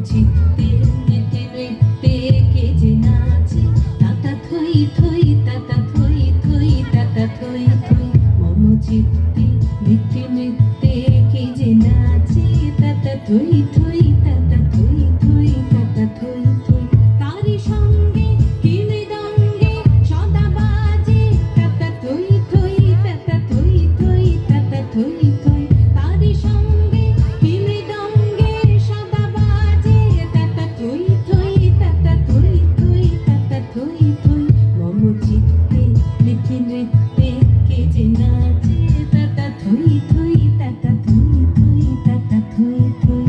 চিত্তে নেতে নৃত্যে কে যে নাচে তাতা থই থই তাতা থই থই তাতা থই থই মম চিত্তে নেতে নৃত্যে কে যে নাচে তাতা থই থই তাতা থই থই তাতা থই থই তারি সঙ্গে কি মৃদঙ্গে সদা বাজে তাতা থই থই তাতা থই থই তাতা থই থই তারি সঙ্গে কি মৃদঙ্গে সদা বাজে তাতা থই থই তাতা থই থই তাতা থই থই মম চিত্তে নিত্যে নৃত্যে কে যে নাচে তাতা থই থই তাতা থই থই তাতা থই থই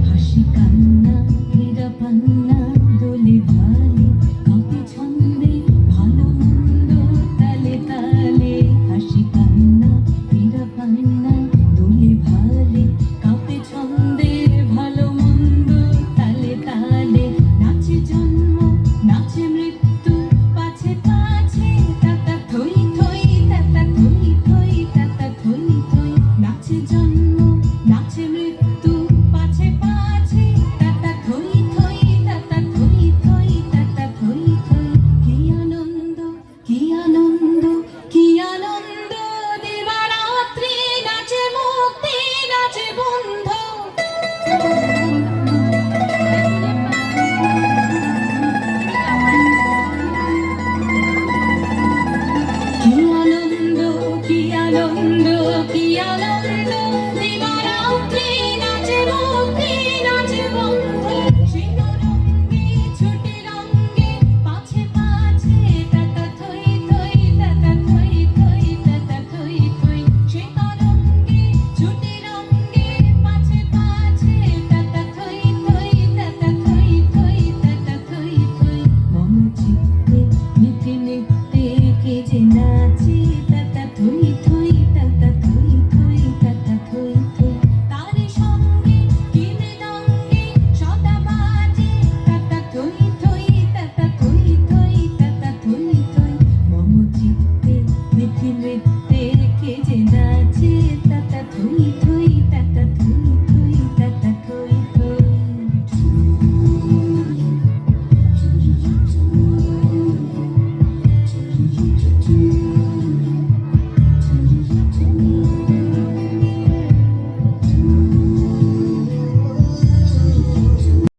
হাসি কান্না হীরা পান্না দোলে ভালে কাঁপে ছন্দে ভালো মন্দ তালে তালে হাসি কান্না হীরা পান্না দোলে ভালে কাঁপে ছন্দে ভালো মন্দ তালে তালে নাচে জন্ম নাচে মৃত্যু পাছে পাছে তাতা থই থই তাতা থই থই তাতা থই থই নাচে জন্ম নাচে মৃত্যু পাছে পাছে তাতা থই থই তাতা থই থই তাতা থই থই কি আনন্দ কি আনন্দ কি আনন্দ দিবারাত্রি নাচে মুক্তি নাচে বন্ধ কি আনন্দ কি আনন্দ কি আনন্দ দিবারাত্রি নাচে মুক্তি নাচে বন্ধ শিররঙ্গে ছুটি রঙ্গে পাছে পাছে তাতা থই থই তাতা থই থই তাতা থই থই শিররঙ্গে ছুটি রঙ্গে পাছে পাছে তাতা থই থই তাতা থই থই তাতা থই থই মম চিত্তে নিত্যে নৃত্যে কে যে নাচে তাতা থই থই তাতা থই থই তাতা থই থই তারি সঙ্গে কি মৃদঙ্গে সদা বাজে তাতা থই থই তাতা থই থই তাতা থই থই মম চিত্তে নিত্যে নৃত্যে কে যে নাচে তাতা থই থই